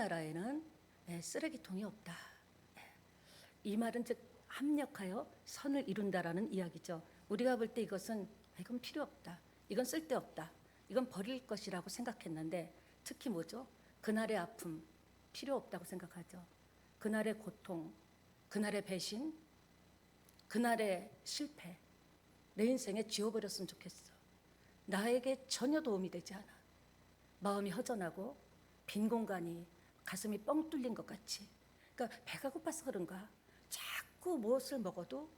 나라에는 쓰레기통이 없다. 이 말은 즉 합력하여 선을 이룬다라는 이야기죠. 우리가 볼 때 이것은 이건 필요 없다. 이건 쓸데없다. 이건 버릴 것이라고 생각했는데 특히 뭐죠? 그날의 아픔 필요 없다고 생각하죠. 그날의 고통, 그날의 배신, 그날의 실패 내 인생에 지워버렸으면 좋겠어. 나에게 전혀 도움이 되지 않아. 마음이 허전하고 빈 공간이 가슴이 뻥 뚫린 것 같이. 그러니까 배가 고파서 그런가 자꾸 무엇을 먹어도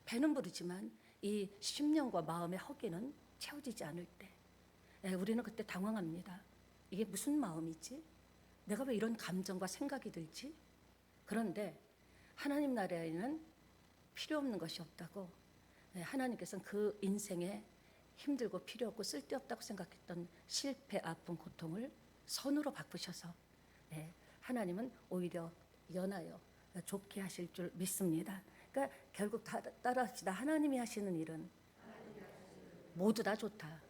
배는 부르지만 이 심령과 마음의 허기는 채워지지 않을 때 우리는 그때 당황합니다. 이게 무슨 마음이지? 내가 왜 이런 감정과 생각이 들지? 그런데 하나님 나라에는 필요 없는 것이 없다고. 하나님께서는 그 인생에 힘들고 필요 없고 쓸데없다고 생각했던 실패, 아픔, 고통을 선으로 바꾸셔서 하나님은 오히려 연하여 좋게 하실 줄 믿습니다. 그러니까 결국 따라합시다. 하나님이 하시는 일은 모두 다 좋다.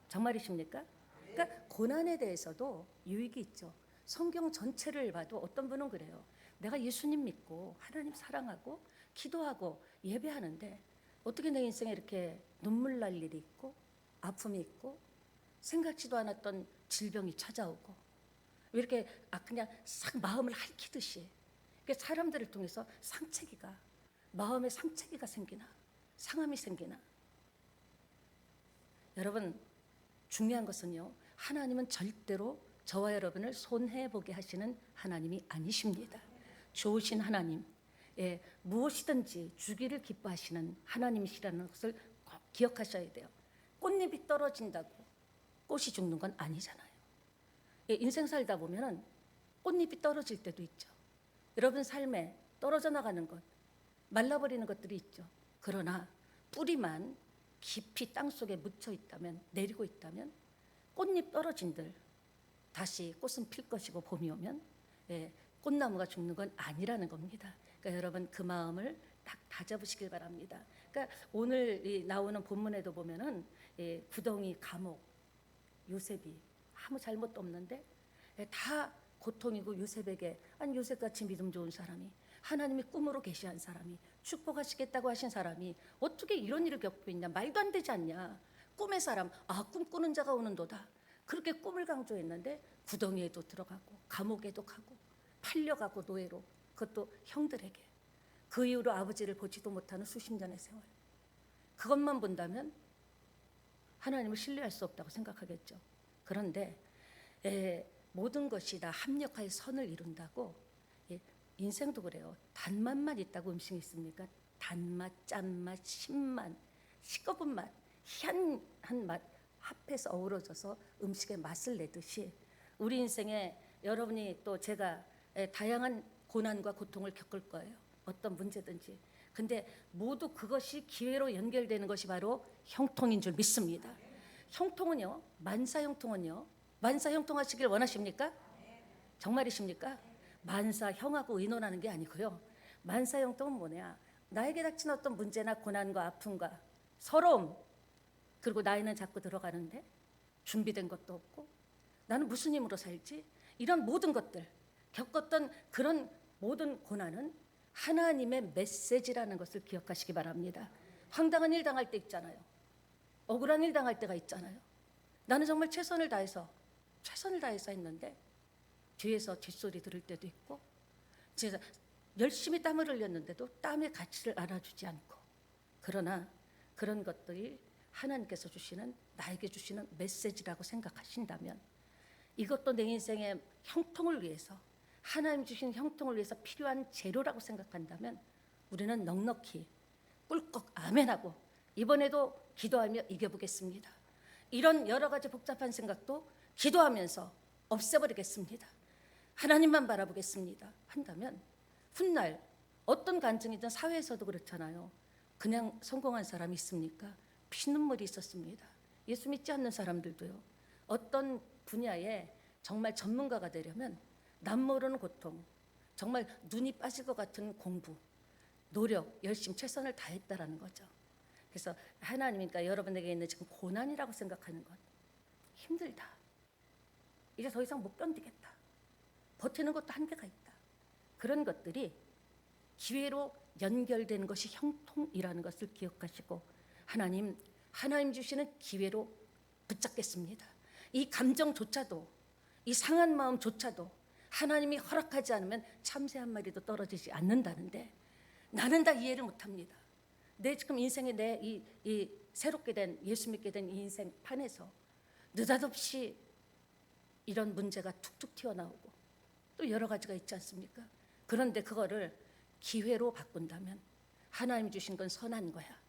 정말이십니까? 그러니까 고난에 대해서도 유익이 있죠. 성경 전체를 봐도 어떤 분은 그래요. 내가 예수님 믿고 하나님 사랑하고 기도하고 예배하는데 어떻게 내 인생에 이렇게 눈물 날 일이 있고 아픔이 있고 생각지도 않았던 질병이 찾아오고 왜 이렇게 그냥 싹 마음을 핥히듯이 사람들을 통해서 상처기가 마음에 상처기가 생기나 상함이 생기나. 여러분 중요한 것은요, 하나님은 절대로 저와 여러분을 손해보게 하시는 하나님이 아니십니다. 좋으신 하나님, 무엇이든지 주기를 기뻐하시는 하나님이시라는 것을 꼭 기억하셔야 돼요. 꽃잎이 떨어진다고 꽃이 죽는 건 아니잖아요. 인생 살다 보면 꽃잎이 떨어질 때도 있죠. 여러분 삶에 떨어져 나가는 것, 말라버리는 것들이 있죠. 그러나 뿌리만 깊이 땅속에 묻혀 있다면, 내리고 있다면 꽃잎 떨어진들 다시 꽃은 필 것이고 봄이 오면 꽃나무가 죽는 건 아니라는 겁니다. 그러니까 여러분 그 마음을 딱 다잡으시길 바랍니다. 그러니까 오늘 나오는 본문에도 보면은 구덩이, 감옥, 요셉이 아무 잘못도 없는데 다 고통이고 요셉에게, 아니 요셉같이 믿음 좋은 사람이, 하나님이 꿈으로 계시한 사람이, 축복하시겠다고 하신 사람이 어떻게 이런 일을 겪고 있냐, 말도 안 되지 않냐. 꿈의 사람, 꿈꾸는 자가 오는도다. 그렇게 꿈을 강조했는데 구덩이에도 들어가고 감옥에도 가고 팔려가고 노예로, 그것도 형들에게. 그 이후로 아버지를 보지도 못하는 수십 년의 세월. 그것만 본다면 하나님을 신뢰할 수 없다고 생각하겠죠. 그런데 모든 것이 다 합력하여 선을 이룬다고. 인생도 그래요. 단맛만 있다고 음식이 있습니까? 단맛, 짠맛, 신맛, 시꺼먼 맛, 희한한 맛 합해서 어우러져서 음식의 맛을 내듯이 우리 인생에 여러분이 또 제가 다양한 고난과 고통을 겪을 거예요. 어떤 문제든지. 근데 모두 그것이 기회로 연결되는 것이 바로 형통인 줄 믿습니다. 형통은요, 만사 형통하시길 원하십니까? 정말이십니까? 만사 형하고 의논하는 게 아니고요. 만사 형통은 뭐냐? 나에게 닥친 어떤 문제나 고난과 아픔과 서러움, 그리고 나이는 자꾸 들어가는데 준비된 것도 없고 나는 무슨 힘으로 살지? 이런 모든 것들, 겪었던 그런 모든 고난은 하나님의 메시지라는 것을 기억하시기 바랍니다. 황당한 일 당할 때 있잖아요. 억울한 일 당할 때가 있잖아요. 나는 정말 최선을 다해서 했는데 뒤에서 뒷소리 들을 때도 있고, 진짜 열심히 땀을 흘렸는데도 땀의 가치를 알아주지 않고. 그러나 그런 것들이 하나님께서 주시는, 나에게 주시는 메시지라고 생각하신다면, 이것도 내 인생의 형통을 위해서, 하나님 주신 형통을 위해서 필요한 재료라고 생각한다면 우리는 넉넉히 꿀꺽 아멘하고 이번에도 기도하며 이겨보겠습니다. 이런 여러 가지 복잡한 생각도 기도하면서 없애버리겠습니다. 하나님만 바라보겠습니다 한다면 훗날 어떤 간증이든, 사회에서도 그렇잖아요. 그냥 성공한 사람이 있습니까? 피눈물이 있었습니다. 예수 믿지 않는 사람들도요. 어떤 분야에 정말 전문가가 되려면 남모르는 고통, 정말 눈이 빠질 것 같은 공부, 노력, 열심, 최선을 다했다라는 거죠. 그래서 하나님이니까 여러분에게 있는 지금 고난이라고 생각하는 것, 힘들다, 이제 더 이상 못 견디겠다, 버티는 것도 한계가 있다. 그런 것들이 기회로 연결되는 것이 형통이라는 것을 기억하시고 하나님 주시는 기회로 붙잡겠습니다. 이 감정조차도, 이 상한 마음조차도 하나님이 허락하지 않으면 참새 한 마리도 떨어지지 않는다는데 나는 다 이해를 못합니다. 내 지금 인생에 이 새롭게 된 예수 믿게 된 이 인생 판에서 느닷없이 이런 문제가 툭툭 튀어나오고 또 여러 가지가 있지 않습니까? 그런데 그거를 기회로 바꾼다면 하나님 주신 건 선한 거야.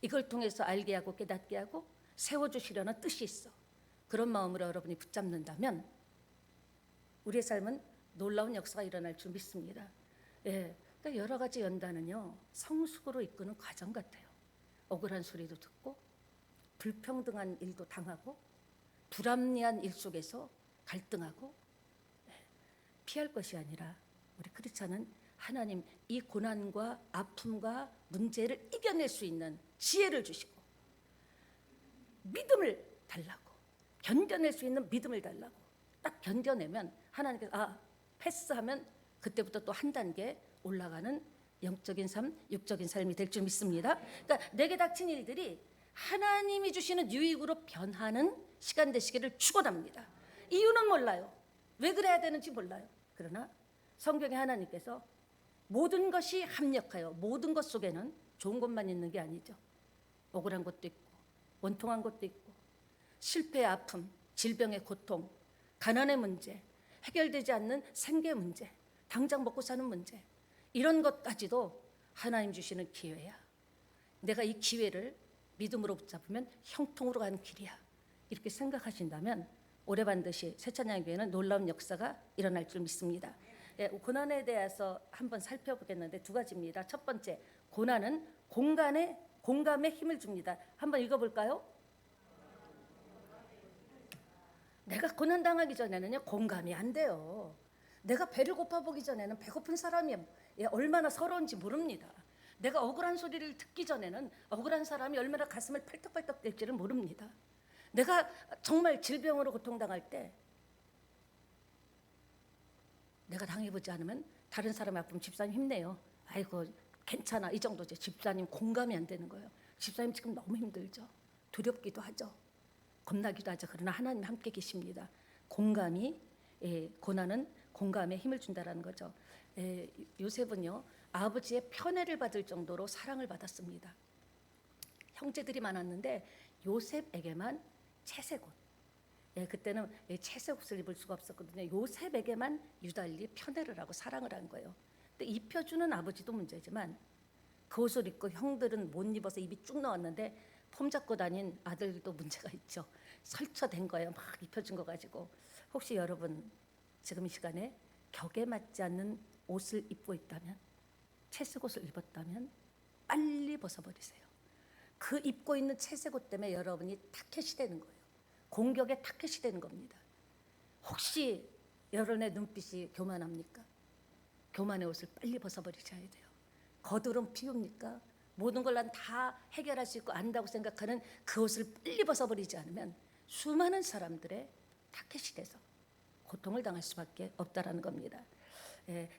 이걸 통해서 알게 하고 깨닫게 하고 세워주시려는 뜻이 있어. 그런 마음으로 여러분이 붙잡는다면 우리의 삶은 놀라운 역사가 일어날 줄 믿습니다. 예, 그러니까 여러 가지 연단은요 성숙으로 이끄는 과정 같아요. 억울한 소리도 듣고 불평등한 일도 당하고 불합리한 일 속에서 갈등하고, 피할 것이 아니라 우리 크리스찬은 하나님 이 고난과 아픔과 문제를 이겨낼 수 있는 지혜를 주시고 믿음을 달라고, 견뎌낼 수 있는 믿음을 달라고. 딱 견뎌내면 하나님께서 패스하면 그때부터 또 한 단계 올라가는 영적인 삶, 육적인 삶이 될 줄 믿습니다. 그러니까 내게 닥친 일들이 하나님이 주시는 유익으로 변하는 시간 되시기를 축원합니다. 이유는 몰라요. 왜 그래야 되는지 몰라요. 그러나 성경에 하나님께서 모든 것이 합력하여, 모든 것 속에는 좋은 것만 있는 게 아니죠. 억울한 것도 있고 원통한 것도 있고 실패의 아픔, 질병의 고통, 가난의 문제, 해결되지 않는 생계 문제, 당장 먹고 사는 문제, 이런 것까지도 하나님 주시는 기회야. 내가 이 기회를 믿음으로 붙잡으면 형통으로 가는 길이야. 이렇게 생각하신다면 올해 반드시 새찬양교회는 놀라운 역사가 일어날 줄 믿습니다. 고난에 대해서 한번 살펴보겠는데 두 가지입니다. 첫 번째, 고난은 공감에 힘을 줍니다. 한번 읽어볼까요? 내가 고난 당하기 전에는요 공감이 안 돼요. 내가 배를 고파보기 전에는 배고픈 사람이 얼마나 서러운지 모릅니다. 내가 억울한 소리를 듣기 전에는 억울한 사람이 얼마나 가슴을 팔떡팔떡 뛸지를 모릅니다. 내가 정말 질병으로 고통당할 때 내가 당해보지 않으면 다른 사람 아프면 집사님 힘내요. 아이고 괜찮아, 이 정도지. 집사님 공감이 안 되는 거예요. 집사님 지금 너무 힘들죠. 두렵기도 하죠. 겁나기도 하죠. 그러나 하나님 함께 계십니다. 고난은 공감에 힘을 준다라는 거죠. 요셉은요 아버지의 편애를 받을 정도로 사랑을 받았습니다. 형제들이 많았는데 요셉에게만 채색옷, 그때는 채색옷을 입을 수가 없었거든요. 요셉에게만 유달리 편애를 하고 사랑을 한 거예요. 근데 입혀주는 아버지도 문제지만 그 옷을 입고 형들은 못 입어서 입이 쭉 나왔는데 폼 잡고 다닌 아들도 문제가 있죠. 설쳐된 거예요. 막 입혀준 거 가지고. 혹시 여러분 지금 이 시간에 격에 맞지 않는 옷을 입고 있다면, 채색옷을 입었다면 빨리 벗어버리세요. 그 입고 있는 채색옷 때문에 여러분이 타켓이 되는 거예요. 공격의 타켓이 되는 겁니다. 혹시 여러분의 눈빛이 교만합니까? 교만의 옷을 빨리 벗어버리셔야 돼요. 거드름 피웁니까? 모든 걸 난 다 해결할 수 있고 안다고 생각하는 그 옷을 빨리 벗어버리지 않으면 수많은 사람들의 타켓이 돼서 고통을 당할 수밖에 없다라는 겁니다.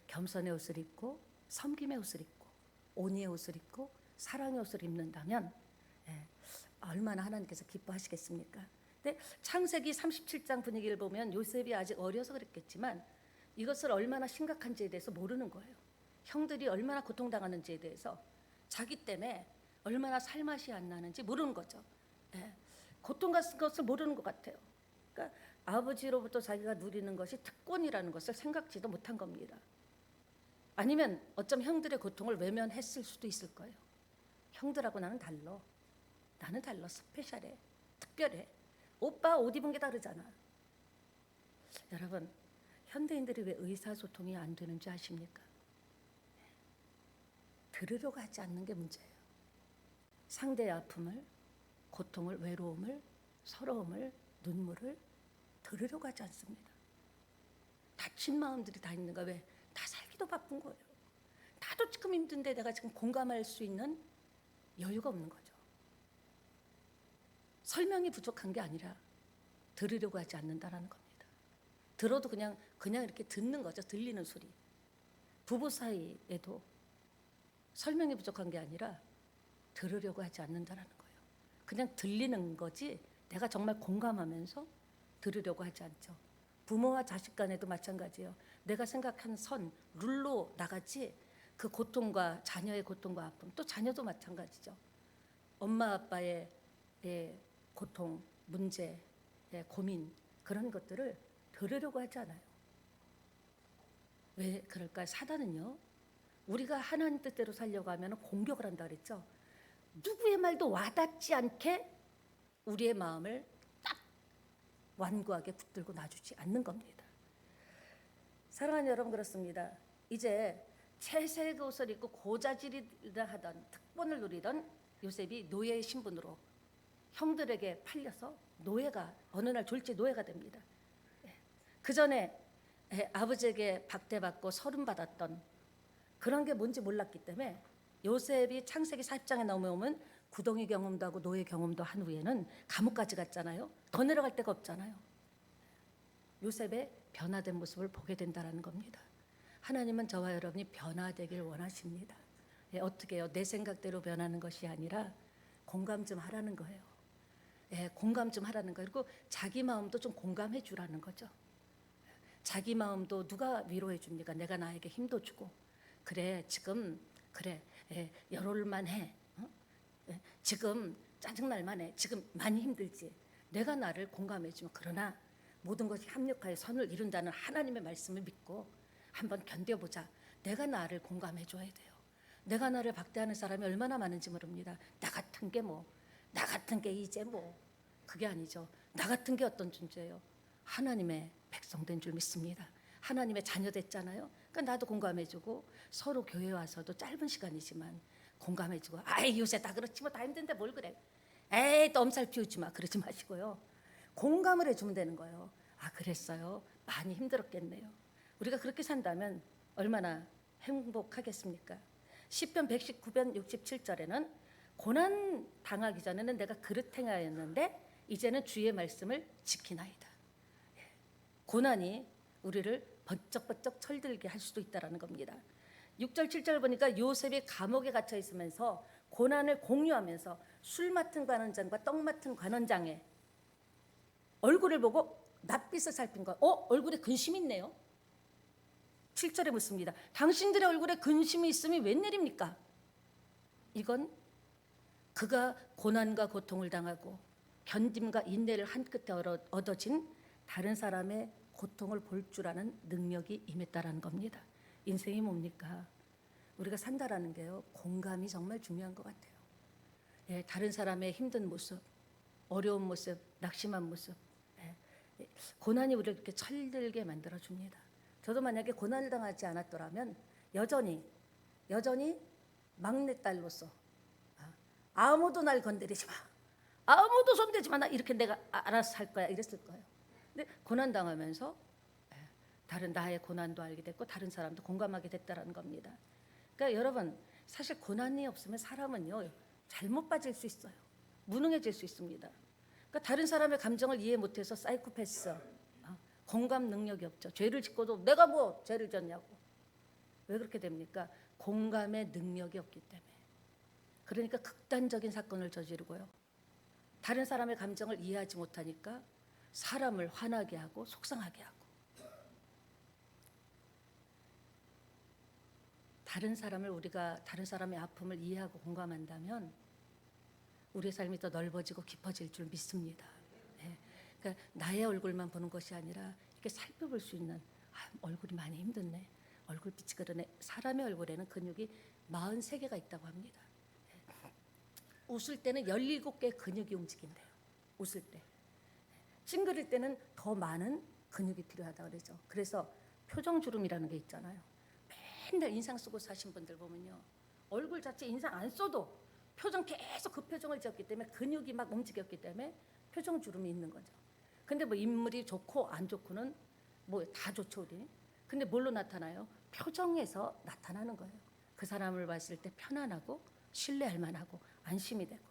겸손의 옷을 입고 섬김의 옷을 입고 온유의 옷을 입고 사랑의 옷을 입는다면 얼마나 하나님께서 기뻐하시겠습니까? 근데 창세기 37장 분위기를 보면 요셉이 아직 어려서 그랬겠지만 이것을 얼마나 심각한지에 대해서 모르는 거예요. 형들이 얼마나 고통당하는지에 대해서, 자기 때문에 얼마나 살맛이 안 나는지 모르는 거죠. 고통 같은 것을 모르는 것 같아요. 그러니까 아버지로부터 자기가 누리는 것이 특권이라는 것을 생각지도 못한 겁니다. 아니면 어쩜 형들의 고통을 외면했을 수도 있을 거예요. 형들하고 나는 달라, 스페셜해, 특별해. 오빠 옷 입은 게 다르잖아. 여러분, 현대인들이 왜 의사소통이 안 되는지 아십니까? 들으려고 하지 않는 게 문제예요. 상대의 아픔을, 고통을, 외로움을, 서러움을, 눈물을 들으려고 하지 않습니다. 다친 마음들이 다 있는가? 왜? 다 살기도 바쁜 거예요. 나도 지금 힘든데 내가 지금 공감할 수 있는 여유가 없는 거죠. 설명이 부족한 게 아니라 들으려고 하지 않는다라는 겁니다. 들어도 그냥 그냥 이렇게 듣는 거죠. 들리는 소리. 부부 사이에도 설명이 부족한 게 아니라 들으려고 하지 않는다라는 거예요. 그냥 들리는 거지 내가 정말 공감하면서 들으려고 하지 않죠. 부모와 자식 간에도 마찬가지예요. 내가 생각한 선, 룰로 나가지 그 고통과 자녀의 고통과 아픔, 또 자녀도 마찬가지죠. 엄마 아빠의 고통, 문제, 고민 그런 것들을 들으려고 하지 않아요. 왜 그럴까요? 사단은요. 우리가 하나님 뜻대로 살려고 하면 공격을 한다 그랬죠. 누구의 말도 와닿지 않게 우리의 마음을 딱 완고하게 붙들고 놔주지 않는 겁니다. 사랑하는 여러분, 그렇습니다. 이제 채색 옷을 입고 고자질이라 하던 특권을 누리던 요셉이 노예의 신분으로 형들에게 팔려서 노예가 어느 날 졸지 노예가 됩니다. 그 전에 아버지에게 박대받고 서름받았던 그런 게 뭔지 몰랐기 때문에 요셉이 창세기 40장에 넘어오면 구덩이 경험도 하고 노예 경험도 한 후에는 감옥까지 갔잖아요. 더 내려갈 데가 없잖아요. 요셉의 변화된 모습을 보게 된다는 겁니다. 하나님은 저와 여러분이 변화되길 원하십니다. 어떻게 해요? 내 생각대로 변하는 것이 아니라 공감 좀 하라는 거예요. 공감 좀 하라는 거예요. 그리고 자기 마음도 좀 공감해 주라는 거죠. 자기 마음도 누가 위로해 줍니까? 내가 나에게 힘도 주고 그래 지금 그래 열올만 해. 지금 짜증날만 해. 지금 많이 힘들지. 내가 나를 공감해 주면 그러나 모든 것이 합력하여 선을 이룬다는 하나님의 말씀을 믿고 한번 견뎌보자. 내가 나를 공감해 줘야 돼요. 내가 나를 박대하는 사람이 얼마나 많은지 모릅니다. 나 같은 게 뭐, 나 같은 게 이제 뭐, 그게 아니죠. 나 같은 게 어떤 존재예요? 하나님의 백성된 줄 믿습니다. 하나님의 자녀 됐잖아요. 그러니까 나도 공감해주고 서로 교회 와서도 짧은 시간이지만 공감해주고 아이 요새 다 그렇지 뭐 다 힘든데 뭘 그래. 에이 또 엄살 피우지 마. 그러지 마시고요. 공감을 해주면 되는 거예요. 아 그랬어요. 많이 힘들었겠네요. 우리가 그렇게 산다면 얼마나 행복하겠습니까? 시편 119편 67절에는 고난 당하기 전에는 내가 그릇 행하였는데 이제는 주의 말씀을 지키나이다. 고난이 우리를 번쩍번쩍 철들게 할 수도 있다는 겁니다. 6절 7절 보니까 요셉이 감옥에 갇혀 있으면서 고난을 공유하면서 술 맡은 관원장과 떡 맡은 관원장의 얼굴을 보고 낯빛을 살핀 거예요. 얼굴에 근심이 있네요. 7절에 묻습니다. 당신들의 얼굴에 근심이 있음이 웬일입니까? 이건 그가 고난과 고통을 당하고 견딤과 인내를 한 끝에 얻어진 다른 사람의 고통을 볼 줄 아는 능력이 임했다라는 겁니다. 인생이 뭡니까? 우리가 산다라는 게요. 공감이 정말 중요한 것 같아요. 다른 사람의 힘든 모습, 어려운 모습, 낙심한 모습, 고난이 우리를 이렇게 철들게 만들어 줍니다. 저도 만약에 고난을 당하지 않았더라면 여전히 막내딸로서 아무도 날 건드리지 마, 아무도 손대지 마, 나 이렇게 내가 알아서 살 거야 이랬을 거예요. 근데 고난 당하면서 다른 나의 고난도 알게 됐고 다른 사람도 공감하게 됐다라는 겁니다. 그러니까 여러분 사실 고난이 없으면 사람은요 잘못 빠질 수 있어요. 무능해질 수 있습니다. 그러니까 다른 사람의 감정을 이해 못해서 사이코패스, 공감 능력이 없죠. 죄를 짓고도 내가 뭐 죄를 졌냐고. 왜 그렇게 됩니까? 공감의 능력이 없기 때문에. 그러니까 극단적인 사건을 저지르고요. 다른 사람의 감정을 이해하지 못하니까 사람을 화나게 하고 속상하게 하고 우리가 다른 사람의 아픔을 이해하고 공감한다면 우리의 삶이 더 넓어지고 깊어질 줄 믿습니다. 그러니까 나의 얼굴만 보는 것이 아니라 이렇게 살펴볼 수 있는 얼굴이 많이 힘드네. 얼굴빛이 그러네. 사람의 얼굴에는 근육이 43개가 있다고 합니다. 웃을 때는 17개의 근육이 움직인대요. 웃을 때. 찡그릴 때는 더 많은 근육이 필요하다고 그러죠. 그래서 표정주름이라는 게 있잖아요. 맨날 인상 쓰고 사신 분들 보면요. 얼굴 자체 인상 안 써도 표정 계속 그 표정을 지었기 때문에 근육이 막 움직였기 때문에 표정주름이 있는 거죠. 근데 뭐 인물이 좋고 안 좋고는 뭐 다 좋죠 우리. 근데 뭘로 나타나요? 표정에서 나타나는 거예요. 그 사람을 봤을 때 편안하고 신뢰할 만하고 안심이 되고.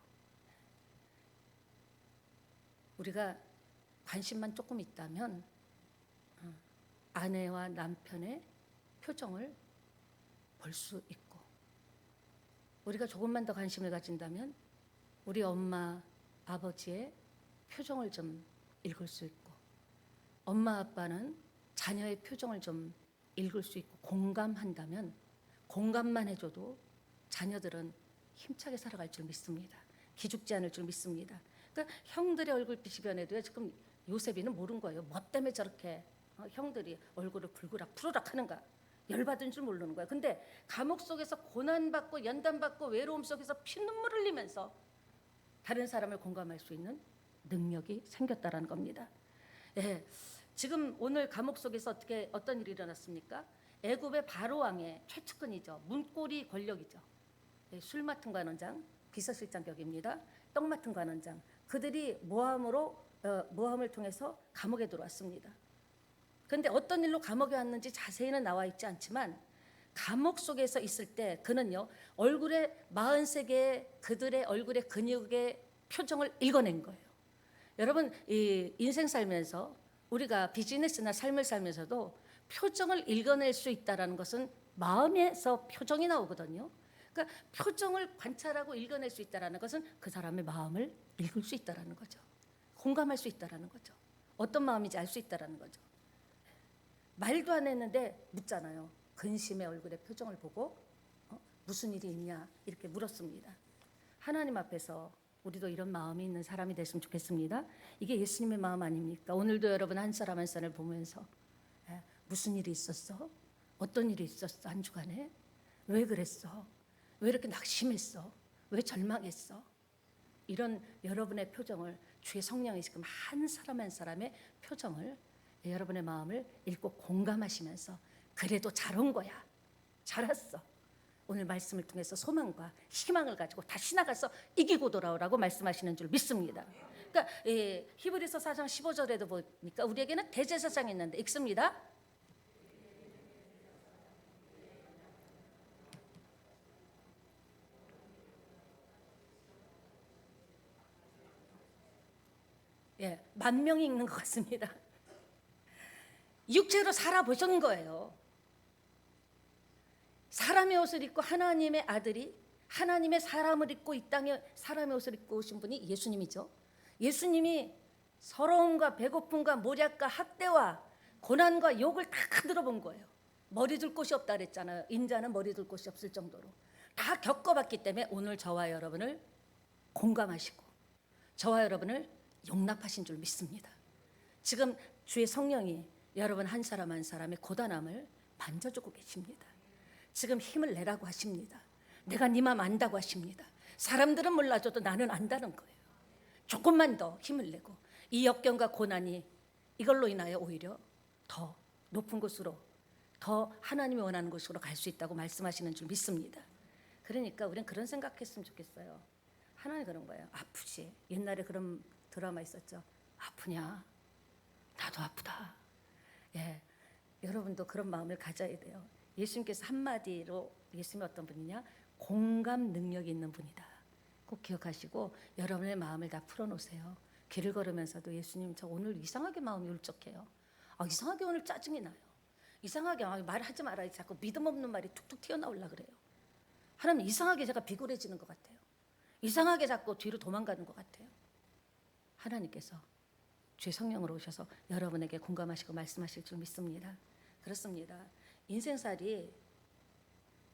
우리가 관심만 조금 있다면 아내와 남편의 표정을 볼 수 있고, 우리가 조금만 더 관심을 가진다면 우리 엄마, 아버지의 표정을 좀 읽을 수 있고, 엄마, 아빠는 자녀의 표정을 좀 읽을 수 있고 공감한다면, 공감만 해줘도 자녀들은 힘차게 살아갈 줄 믿습니다. 기죽지 않을 줄 믿습니다. 그러니까 형들의 얼굴빛이 변해도 지금 요셉이는 모른 거예요. 뭐 때문에 저렇게 형들이 얼굴을 붉으락 푸르락 하는가, 열받은 줄 모르는 거예요. 근데 감옥 속에서 고난받고 연단받고 외로움 속에서 피눈물 흘리면서 다른 사람을 공감할 수 있는 능력이 생겼다라는 겁니다. 예, 지금 오늘 감옥 속에서 어떤 일이 일어났습니까? 애굽의 바로 왕의 최측근이죠. 문고리 권력이죠. 예, 술 맡은 관원장, 비서실장 격입니다. 떡 맡은 관원장. 그들이 모함을 통해서 감옥에 들어왔습니다. 그런데 어떤 일로 감옥에 왔는지 자세히는 나와 있지 않지만, 감옥 속에서 있을 때 그는요, 얼굴에 43개의 그들의 얼굴의 근육의 표정을 읽어낸 거예요. 여러분, 이 인생 살면서 우리가 비즈니스나 삶을 살면서도 표정을 읽어낼 수 있다는 것은 마음에서 표정이 나오거든요. 그러니까 표정을 관찰하고 읽어낼 수 있다는 것은 그 사람의 마음을 읽을 수 있다는 거죠. 공감할 수 있다는 거죠. 어떤 마음인지 알 수 있다는 거죠. 말도 안 했는데 묻잖아요. 근심의 얼굴의 표정을 보고 무슨 일이 있냐 이렇게 물었습니다. 하나님 앞에서 우리도 이런 마음이 있는 사람이 됐으면 좋겠습니다. 이게 예수님의 마음 아닙니까? 오늘도 여러분 한 사람 한 사람을 보면서 무슨 일이 있었어? 어떤 일이 있었어? 한 주간에? 왜 그랬어? 왜 이렇게 낙심했어? 왜 절망했어? 이런 여러분의 표정을 주의 성령이 지금 한 사람 한 사람의 표정을, 여러분의 마음을 읽고 공감하시면서 그래도 잘 온 거야, 잘 왔어, 오늘 말씀을 통해서 소망과 희망을 가지고 다시 나가서 이기고 돌아오라고 말씀하시는 줄 믿습니다. 그러니까 히브리서 4장 15절에도 보니까 우리에게는 대제사장이 있는데, 읽습니다. 예, 10,000명이 읽는 것 같습니다. 육체로 살아보신 거예요. 사람의 옷을 입고 하나님의 아들이 하나님의 사람을 입고 이 땅에 사람의 옷을 입고 오신 분이 예수님이죠. 예수님이 서러움과 배고픔과 모략과 학대와 고난과 욕을 다 들어본 거예요. 머리 둘 곳이 없다 그랬잖아요. 인자는 머리 둘 곳이 없을 정도로 다 겪어봤기 때문에 오늘 저와 여러분을 공감하시고 저와 여러분을 용납하신 줄 믿습니다. 지금 주의 성령이 여러분 한 사람 한 사람의 고단함을 만져주고 계십니다. 지금 힘을 내라고 하십니다. 내가 네 마음 안다고 하십니다. 사람들은 몰라줘도 나는 안다는 거예요. 조금만 더 힘을 내고 이 역경과 고난이 이걸로 인하여 오히려 더 높은 곳으로, 더 하나님이 원하는 곳으로 갈 수 있다고 말씀하시는 줄 믿습니다. 그러니까 우리는 그런 생각했으면 좋겠어요. 하나님 그런 거예요. 아프지. 옛날에 그런 드라마 있었죠. 아프냐? 나도 아프다. 예, 여러분도 그런 마음을 가져야 돼요. 예수님께서 한마디로, 예수님이 어떤 분이냐? 공감 능력이 있는 분이다. 꼭 기억하시고 여러분의 마음을 다 풀어놓으세요. 길을 걸으면서도 예수님, 저 오늘 이상하게 마음이 울적해요. 이상하게 오늘 짜증이 나요. 이상하게 말하지 말아야지 자꾸 믿음 없는 말이 툭툭 튀어나오려고 그래요. 하나님, 이상하게 제가 비굴해지는 것 같아요. 이상하게 자꾸 뒤로 도망가는 것 같아요. 하나님께서 주의 성령으로 오셔서 여러분에게 공감하시고 말씀하실 줄 믿습니다. 그렇습니다. 인생살이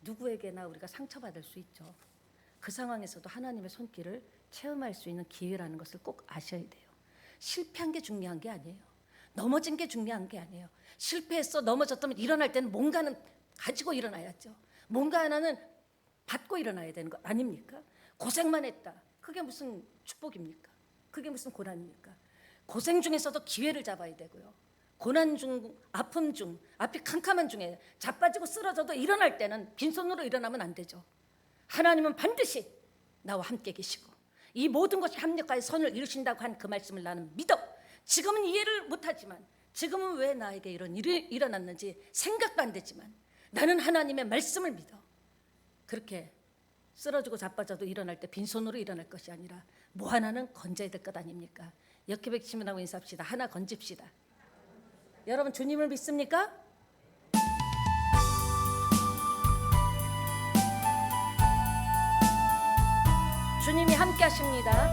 누구에게나 우리가 상처받을 수 있죠. 그 상황에서도 하나님의 손길을 체험할 수 있는 기회라는 것을 꼭 아셔야 돼요. 실패한 게 중요한 게 아니에요. 넘어진 게 중요한 게 아니에요. 실패했어, 넘어졌다면 일어날 때는 뭔가는 가지고 일어나야죠. 뭔가 하나는 받고 일어나야 되는 거 아닙니까? 고생만 했다. 그게 무슨 축복입니까? 그게 무슨 고난입니까? 고생 중에서도 기회를 잡아야 되고요. 고난 중, 아픔 중, 앞이 캄캄한 중에 자빠지고 쓰러져도 일어날 때는 빈손으로 일어나면 안 되죠. 하나님은 반드시 나와 함께 계시고 이 모든 것이 합력하여 선을 이루신다고 한 그 말씀을 나는 믿어. 지금은 이해를 못하지만, 지금은 왜 나에게 이런 일이 일어났는지 생각도 안 되지만 나는 하나님의 말씀을 믿어. 그렇게 쓰러지고 자빠져도 일어날 때 빈손으로 일어날 것이 아니라 뭐 하나는 건져야 될 것 아닙니까? 옆에 계시면 하고 인사합시다. 하나 건집시다. 여러분, 주님을 믿습니까? 주님이 함께 하십니다.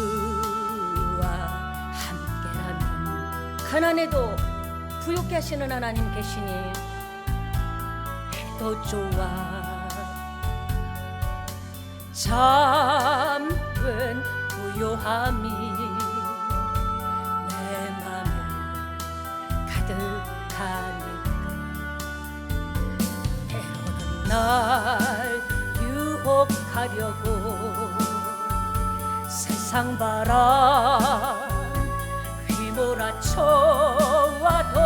주와 함께라면 가난해도 부유케 하시는 하나님 계시니 해도 좋아 잠든 부요함이 내 맘에 가득하니까 때로는 날 유혹하려고 세상 바람 휘몰아쳐와도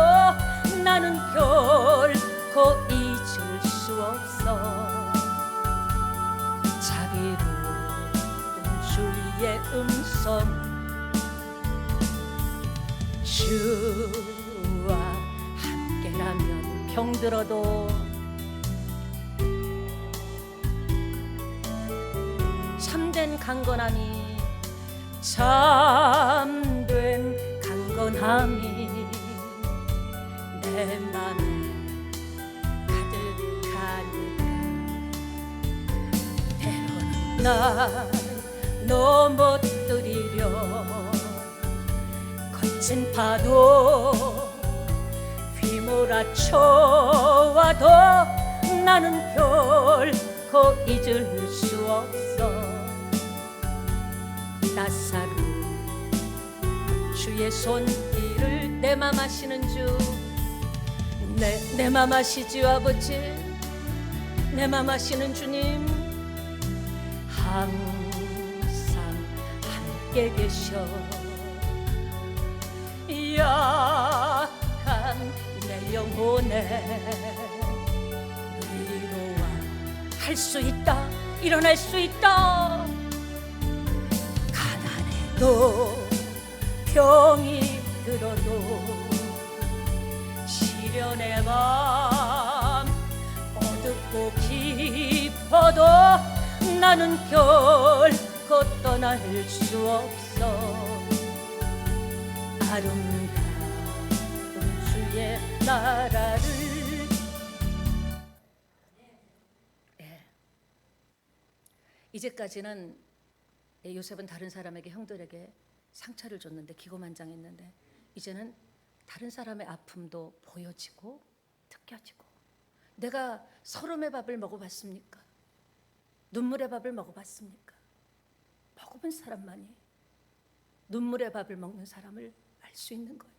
나는 결코 잊을 수 없어 자비로운 주의 음성 주와 함께라면 병들어도 참된 강건함이 참된 강건함이 내 맘에 가득하니까 때로는 날 넘어뜨리려 거친 파도 휘몰아쳐와도 나는 결코 잊을 수 없어 따사로운 주의 손길을 내 맘 아시는 주 내 맘 아시지요 아버지 내 맘 아시는 주님 항상 함께 계셔 약한 내 영혼에 위로와 할 수 있다 일어날 수 있다 가난해도 병이 들어도 시련의 밤 어둡고 깊어도 나는 결코 떠날 수 없어 아름다운 주의 나라를 이제까지는 요셉은 다른 사람에게 형들에게 상처를 줬는데 기고만장했는데 이제는 다른 사람의 아픔도 보여지고 느껴지고 내가 서름의 밥을 먹어봤습니까? 눈물의 밥을 먹어봤습니까? 먹어본 사람만이 눈물의 밥을 먹는 사람을 알 수 있는 거예요.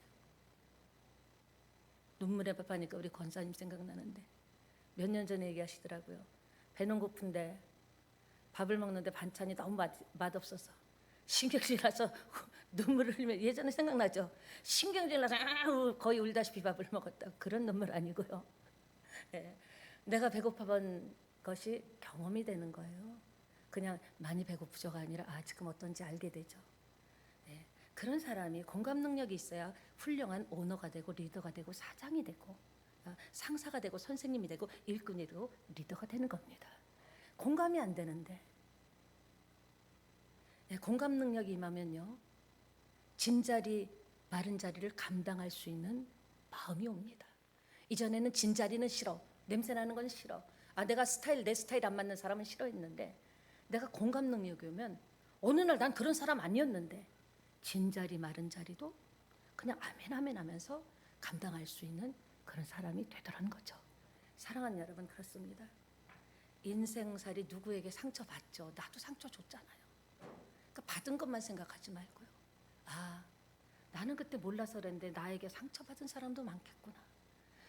눈물의 밥 하니까 우리 권사님 생각나는데 몇 년 전에 얘기하시더라고요. 배는 고픈데 밥을 먹는데 반찬이 너무 맛없어서 신경질 나서 눈물을 흘리면 예전에 생각나죠. 신경질 나서 거의 울다시피 밥을 먹었다. 그런 눈물 아니고요. 예, 내가 배고파본 것이 경험이 되는 거예요. 그냥 많이 배고프죠가 아니라 지금 어떤지 알게 되죠. 예, 그런 사람이 공감 능력이 있어야 훌륭한 오너가 되고 리더가 되고 사장이 되고 상사가 되고 선생님이 되고 일꾼이 되고 리더가 되는 겁니다. 공감이 안 되는데 공감 능력이 임하면요 진자리 마른 자리를 감당할 수 있는 마음이 옵니다. 이전에는 진자리는 싫어 냄새나는 건 싫어 내가 내 스타일 안 맞는 사람은 싫어했는데 내가 공감 능력이 오면 어느 날 난 그런 사람 아니었는데 진자리 마른 자리도 그냥 아멘 아멘 하면서 감당할 수 있는 그런 사람이 되더라는 거죠. 사랑하는 여러분 그렇습니다. 인생살이 누구에게 상처받죠. 나도 상처 줬잖아요. 그러니까 받은 것만 생각하지 말고요. 나는 그때 몰라서 그랬는데 나에게 상처받은 사람도 많겠구나.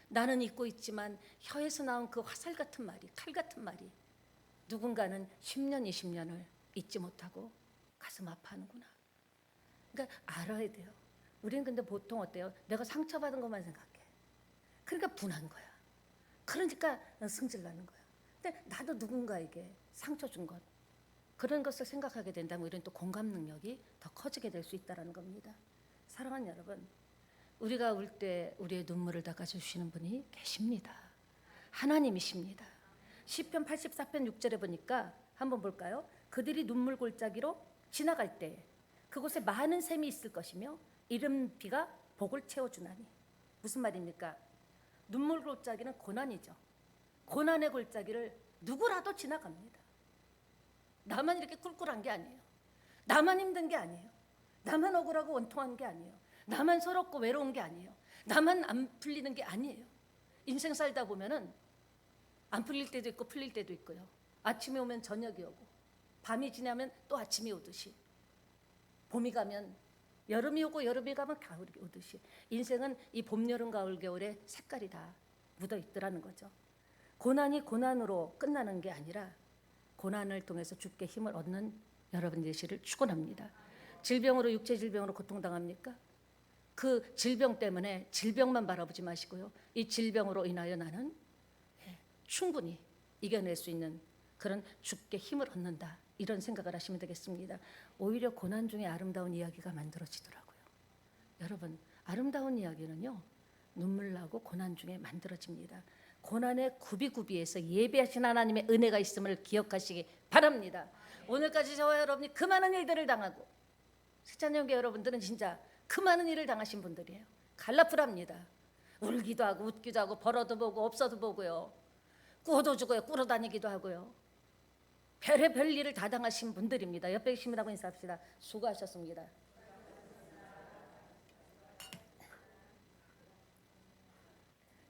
나는 잊고 있지만 혀에서 나온 그 화살 같은 말이 칼 같은 말이 누군가는 10년 20년을 잊지 못하고 가슴 아파하는구나. 그러니까 알아야 돼요. 우리는 근데 보통 어때요? 내가 상처받은 것만 생각해. 그러니까 분한 거야. 그러니까 승질 나는 거야. 근데 나도 누군가에게 상처 준 것 그런 것을 생각하게 된다면 우리는 또 공감 능력이 더 커지게 될 수 있다는 겁니다. 사랑하는 여러분, 우리가 울 때 우리의 눈물을 닦아주시는 분이 계십니다. 하나님이십니다. 시편 84편 6절에 보니까 한번 볼까요? 그들이 눈물 골짜기로 지나갈 때 그곳에 많은 샘이 있을 것이며 이른 비가 복을 채워주나니. 무슨 말입니까? 눈물 골짜기는 고난이죠. 고난의 골짜기를 누구라도 지나갑니다. 나만 이렇게 꿀꿀한 게 아니에요. 나만 힘든 게 아니에요. 나만 억울하고 원통한 게 아니에요. 나만 서럽고 외로운 게 아니에요. 나만 안 풀리는 게 아니에요. 인생 살다 보면은 안 풀릴 때도 있고 풀릴 때도 있고요. 아침에 오면 저녁이 오고 밤이 지나면 또 아침이 오듯이, 봄이 가면 여름이 오고 여름이 가면 가을이 오듯이 인생은 이 봄, 여름, 가을, 겨울에 색깔이 다 묻어 있더라는 거죠. 고난이 고난으로 끝나는 게 아니라 고난을 통해서 주께 힘을 얻는 여러분 되시를 축원합니다. 질병으로, 육체 질병으로 고통당합니까? 그 질병 때문에 질병만 바라보지 마시고요. 이 질병으로 인하여 나는 충분히 이겨낼 수 있는 그런 주께 힘을 얻는다, 이런 생각을 하시면 되겠습니다. 오히려 고난 중에 아름다운 이야기가 만들어지더라고요. 여러분, 아름다운 이야기는요, 눈물 나고 고난 중에 만들어집니다. 고난의 굽이굽이에서 예배하신 하나님의 은혜가 있음을 기억하시기 바랍니다. 오늘까지 저와 여러분이 그 많은 일들을 당하고, 세찬영계 여러분들은 진짜 그 많은 일을 당하신 분들이에요. 갈라풀합니다. 울기도 하고 웃기도 하고 벌어도 보고 없어도 보고요. 꾸어도 주고요, 꾸러 다니기도 하고요. 별의별 일을 다 당하신 분들입니다. 옆에 계신 분하고 인사합시다. 수고하셨습니다.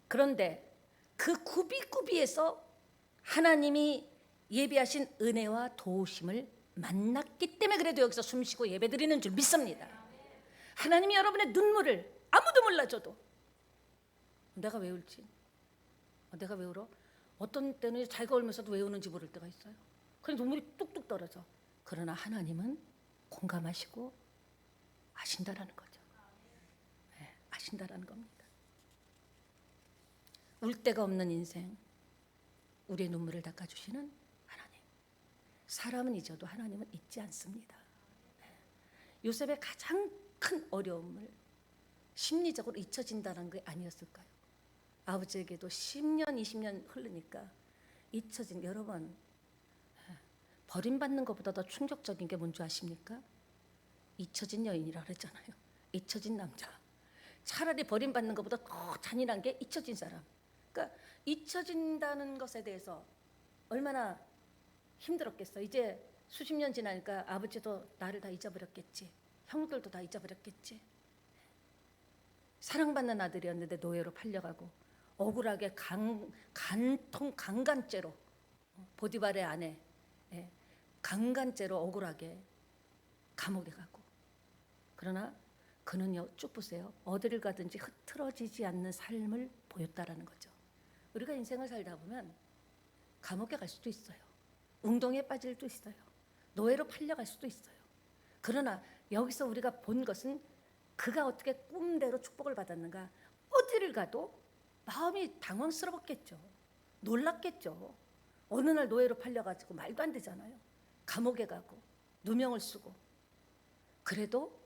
그런데 그 굽이굽이에서 하나님이 예비하신 은혜와 도우심을 만났기 때문에 그래도 여기서 숨쉬고 예배드리는 줄 믿습니다. 하나님이 여러분의 눈물을 아무도 몰라줘도, 내가 왜 울지? 내가 왜 울어? 어떤 때는 자기가 울면서도 왜 우는지 모를 때가 있어요. 그래서 눈물이 뚝뚝 떨어져. 그러나 하나님은 공감하시고 아신다라는 거죠. 네, 아신다라는 겁니다. 울 데가 없는 인생, 우리의 눈물을 닦아주시는 하나님. 사람은 잊어도 하나님은 잊지 않습니다. 네. 요셉의 가장 큰 어려움을 심리적으로 잊혀진다는 게 아니었을까요? 아버지에게도 10년, 20년 흐르니까 잊혀진, 여러분, 버림받는 것보다 더 충격적인 게 뭔지 아십니까? 잊혀진 여인이라 그랬잖아요. 잊혀진 남자. 차라리 버림받는 것보다 더 잔인한 게 잊혀진 사람. 그러니까 잊혀진다는 것에 대해서 얼마나 힘들었겠어. 이제 수십 년 지나니까 아버지도 나를 다 잊어버렸겠지. 형들도 다 잊어버렸겠지. 사랑받는 아들이었는데 노예로 팔려가고, 억울하게 강간죄로, 보디발의 아내 강간죄로 억울하게 감옥에 가고. 그러나 그는요, 쭉 보세요, 어디를 가든지 흐트러지지 않는 삶을 보였다라는 거죠. 우리가 인생을 살다 보면 감옥에 갈 수도 있어요. 웅동에 빠질 수도 있어요. 노예로 팔려갈 수도 있어요. 그러나 여기서 우리가 본 것은 그가 어떻게 꿈대로 축복을 받았는가. 어디를 가도 마음이 당황스러웠겠죠. 놀랐겠죠. 어느 날 노예로 팔려가지고 말도 안 되잖아요. 감옥에 가고 누명을 쓰고. 그래도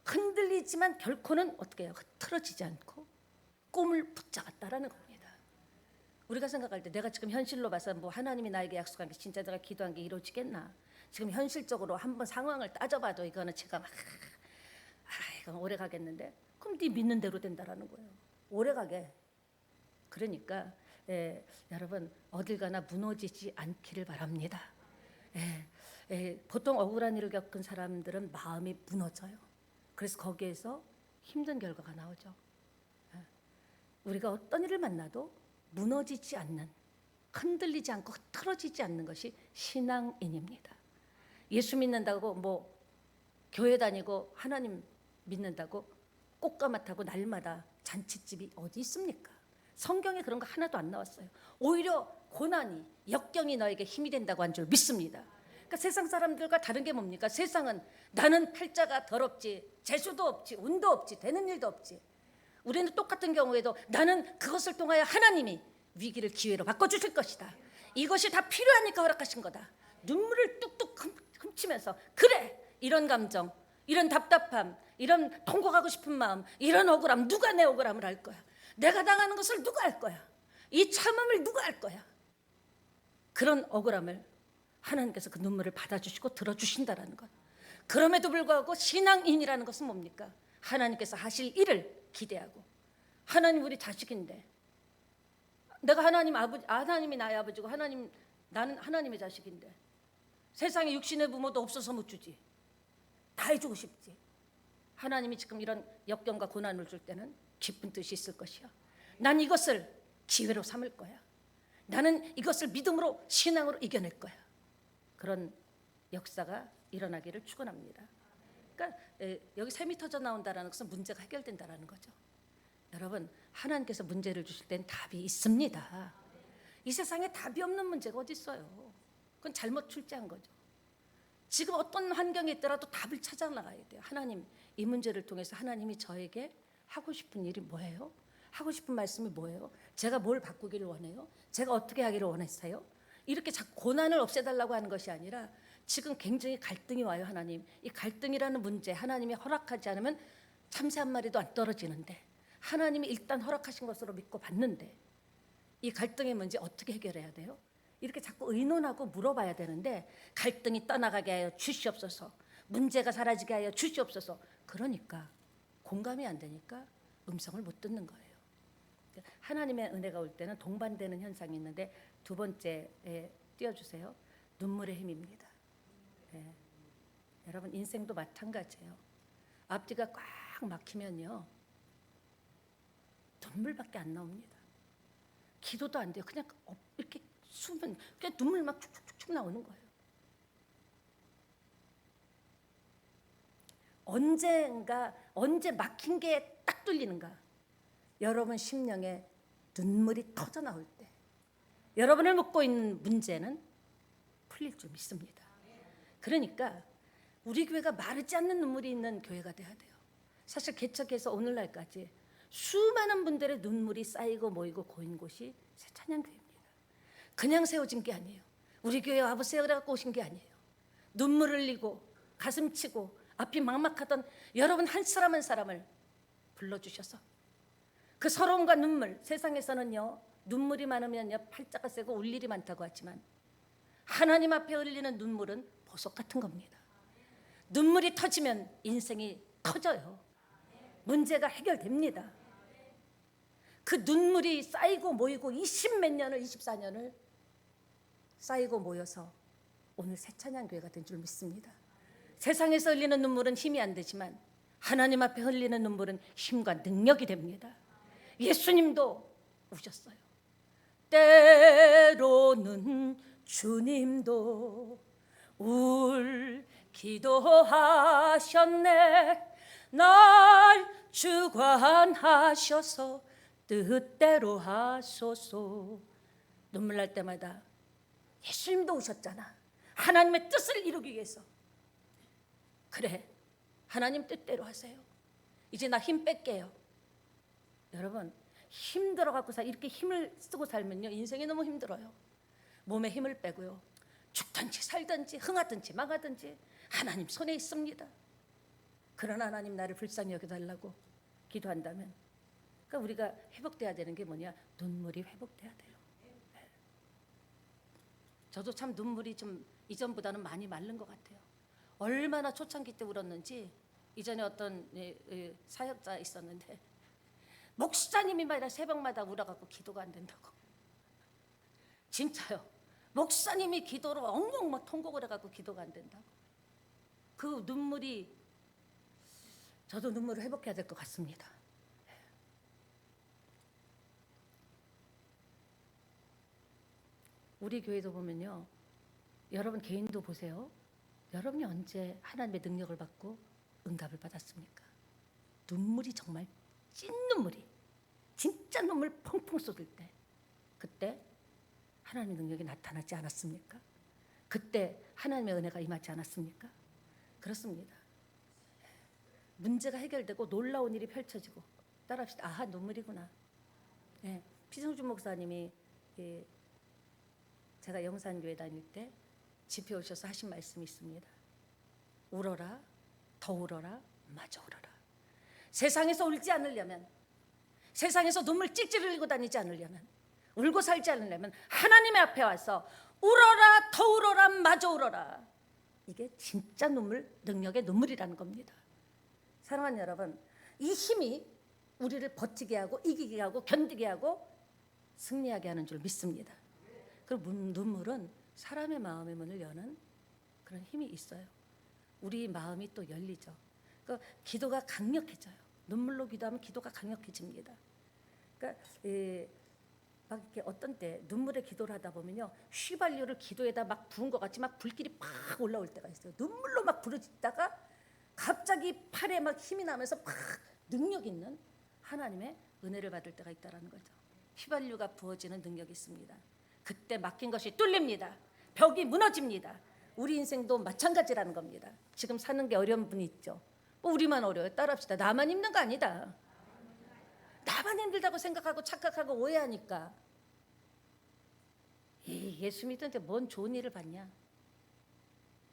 흔들리지만 결코는 어떻게 해요? 흐트러지지 않고 꿈을 붙잡았다라는 겁니다. 우리가 생각할 때 내가 지금 현실로 봐서 뭐 하나님이 나에게 약속한 게 진짜 내가 기도한 게 이루어지겠나? 지금 현실적으로 한번 상황을 따져봐도 이거는 제가 막 이건 오래 가겠는데, 그럼 네 믿는 대로 된다라는 거예요. 오래 가게. 그러니까 여러분, 어딜 가나 무너지지 않기를 바랍니다. 보통 억울한 일을 겪은 사람들은 마음이 무너져요. 그래서 거기에서 힘든 결과가 나오죠. 우리가 어떤 일을 만나도 무너지지 않는, 흔들리지 않고 흐트러지지 않는 것이 신앙인입니다. 예수 믿는다고 뭐 교회 다니고 하나님 믿는다고 꽃가마 타고 날마다 잔치집이 어디 있습니까? 성경에 그런 거 하나도 안 나왔어요. 오히려 고난이, 역경이 너에게 힘이 된다고 한 줄 믿습니다. 그러니까 세상 사람들과 다른 게 뭡니까? 세상은 나는 팔자가 더럽지, 재수도 없지, 운도 없지, 되는 일도 없지. 우리는 똑같은 경우에도 나는 그것을 통하여 하나님이 위기를 기회로 바꿔주실 것이다. 이것이 다 필요하니까 허락하신 거다. 눈물을 뚝뚝 훔치면서, 그래, 이런 감정, 이런 답답함, 이런 통곡하고 싶은 마음, 이런 억울함, 누가 내 억울함을 알 거야? 내가 당하는 것을 누가 알 거야? 이 참음을 누가 알 거야? 그런 억울함을 하나님께서 그 눈물을 받아주시고 들어주신다라는 것. 그럼에도 불구하고 신앙인이라는 것은 뭡니까? 하나님께서 하실 일을 기대하고, 하나님 우리 자식인데 내가 하나님 아버지, 하나님이 나의 아버지고 나는 하나님의 자식인데 세상에 육신의 부모도 없어서 못 주지. 다 해주고 싶지. 하나님이 지금 이런 역경과 고난을 줄 때는 기쁜 뜻이 있을 것이야. 난 이것을 기회로 삼을 거야. 나는 이것을 믿음으로 신앙으로 이겨낼 거야. 그런 역사가 일어나기를 축원합니다. 그러니까 여기 샘이 터져 나온다라는 것은 문제가 해결된다라는 거죠. 여러분, 하나님께서 문제를 주실 땐 답이 있습니다. 이 세상에 답이 없는 문제가 어디 있어요? 그건 잘못 출제한 거죠. 지금 어떤 환경에 있더라도 답을 찾아 나가야 돼요. 하나님, 이 문제를 통해서 하나님이 저에게 하고 싶은 일이 뭐예요? 하고 싶은 말씀이 뭐예요? 제가 뭘 바꾸기를 원해요? 제가 어떻게 하기를 원했어요? 이렇게 자꾸 고난을 없애달라고 하는 것이 아니라 지금 굉장히 갈등이 와요. 하나님, 이 갈등이라는 문제 하나님이 허락하지 않으면 참새 한 마리도 안 떨어지는데 하나님이 일단 허락하신 것으로 믿고 받는데 이 갈등의 문제 어떻게 해결해야 돼요? 이렇게 자꾸 의논하고 물어봐야 되는데 갈등이 떠나가게 하여 주시옵소서, 문제가 사라지게 하여 주시옵소서. 그러니까 공감이 안 되니까 음성을 못 듣는 거예요. 하나님의 은혜가 올 때는 동반되는 현상이 있는데 두 번째에 띄워주세요. 눈물의 힘입니다. 예. 여러분, 인생도 마찬가지예요. 앞뒤가 꽉 막히면요 눈물밖에 안 나옵니다. 기도도 안 돼요. 그냥 이렇게 숨은 그냥 눈물 막 축축축축 나오는 거예요. 언제 막힌 게 딱 뚫리는가? 여러분 심령에 눈물이 터져 나올 때 여러분을 묶고 있는 문제는 풀릴 줄 믿습니다. 그러니까 우리 교회가 마르지 않는 눈물이 있는 교회가 돼야 돼요. 사실 개척해서 오늘날까지 수많은 분들의 눈물이 쌓이고 모이고 고인 곳이 새찬양교회입니다. 그냥 세워진 게 아니에요. 우리 교회 와보세요 그래갖고 오신 게 아니에요. 눈물 흘리고 가슴 치고 앞이 막막하던 여러분 한 사람 한 사람을 불러주셔서 그 서러움과 눈물, 세상에서는요 눈물이 많으면요 팔자가 세고 울 일이 많다고 하지만 하나님 앞에 흘리는 눈물은 보석 같은 겁니다. 눈물이 터지면 인생이 터져요. 문제가 해결됩니다. 그 눈물이 쌓이고 모이고 20몇 년을 24년을 쌓이고 모여서 오늘 새찬양교회가 된 줄 믿습니다. 세상에서 흘리는 눈물은 힘이 안 되지만 하나님 앞에 흘리는 눈물은 힘과 능력이 됩니다. 예수님도 우셨어요. 때로는 주님도 울기도 하셨네. 날 주관하셔서 뜻대로 하소서. 눈물 날 때마다 예수님도 오셨잖아. 하나님의 뜻을 이루기 위해서. 그래, 하나님 뜻대로 하세요. 이제 나 힘 뺄게요. 여러분, 힘들어갖고 이렇게 힘을 쓰고 살면요 인생이 너무 힘들어요. 몸에 힘을 빼고요 죽든지 살든지 흥하든지 망하든지 하나님 손에 있습니다. 그러나 하나님 나를 불쌍히 여겨달라고 기도한다면 그러니까 우리가 회복돼야 되는 게 뭐냐? 눈물이 회복돼야 돼요. 저도 참 눈물이 좀 이전보다는 많이 마른 것 같아요. 얼마나 초창기 때 울었는지. 이전에 어떤 사역자 있었는데 목사님이 말이야 새벽마다 울어갖고 기도가 안 된다고. 진짜요. 목사님이 기도로 엉엉 막 통곡을 해갖고 기도가 안 된다고. 그 눈물이 저도 눈물을 회복해야 될 것 같습니다. 우리 교회도 보면요 여러분 개인도 보세요. 여러분이 언제 하나님의 능력을 받고 응답을 받았습니까? 눈물이 정말 찐 눈물이 진짜 눈물 펑펑 쏟을 때 그때 하나님의 능력이 나타나지 않았습니까? 그때 하나님의 은혜가 임하지 않았습니까? 그렇습니다. 문제가 해결되고 놀라운 일이 펼쳐지고 따라합시다. 아하, 눈물이구나. 네, 피성준 목사님이 제가 영산교회 다닐 때 집회 오셔서 하신 말씀이 있습니다. 울어라, 더 울어라, 마저 울어라. 세상에서 울지 않으려면, 세상에서 눈물 찔찔 흘리고 다니지 않으려면, 울고 살지 않으려면 하나님의 앞에 와서 울어라, 더 울어라, 마저 울어라. 이게 진짜 눈물, 능력의 눈물이라는 겁니다. 사랑하는 여러분, 이 힘이 우리를 버티게 하고 이기게 하고 견디게 하고 승리하게 하는 줄 믿습니다. 그리고 눈물은 사람의 마음의 문을 여는 그런 힘이 있어요. 우리 마음이 또 열리죠. 그러니까 기도가 강력해져요. 눈물로 기도하면 기도가 강력해집니다. 그러니까 막 이렇게 어떤 때 눈물의 기도를 하다 보면요, 휘발유를 기도에다 막 부은 것 같이 막 불길이 팍 올라올 때가 있어요. 눈물로 막 부르짖다가 갑자기 팔에 막 힘이 나면서 팍 능력 있는 하나님의 은혜를 받을 때가 있다라는 거죠. 휘발유가 부어지는 능력이 있습니다. 그때 막힌 것이 뚫립니다. 벽이 무너집니다. 우리 인생도 마찬가지라는 겁니다. 지금 사는 게 어려운 분이 있죠. 우리만 어려워요. 따라합시다. 나만 힘든 거 아니다. 나만 힘들다고 생각하고 착각하고 오해하니까 예수 믿는데 뭔 좋은 일을 봤냐.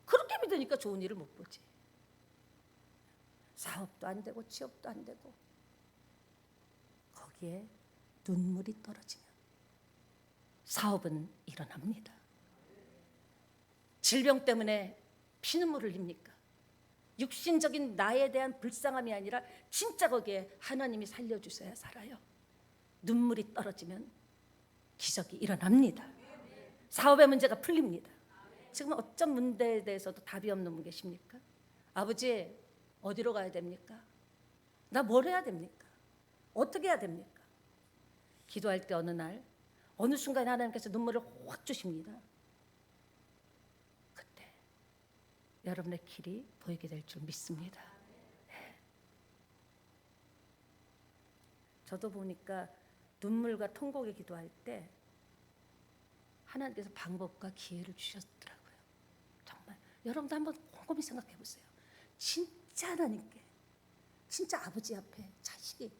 그렇게 믿으니까 좋은 일을 못 보지. 사업도 안 되고 취업도 안 되고 거기에 눈물이 떨어지면 사업은 일어납니다. 질병 때문에 피눈물을 흘립니까? 육신적인 나에 대한 불쌍함이 아니라 진짜 거기에 하나님이 살려주셔야 살아요. 눈물이 떨어지면 기적이 일어납니다. 사업의 문제가 풀립니다. 지금 어떤 문제에 대해서도 답이 없는 분 계십니까? 아버지 어디로 가야 됩니까? 나 뭘 해야 됩니까? 어떻게 해야 됩니까? 기도할 때 어느 날 어느 순간에 하나님께서 눈물을 확 주십니다. 그때 여러분의 길이 보이게 될 줄 믿습니다. 저도 보니까 눈물과 통곡의 기도할 때 하나님께서 방법과 기회를 주셨더라고요. 정말 여러분도 한번 곰곰이 생각해 보세요. 진짜 하나님께, 진짜 아버지 앞에 자식이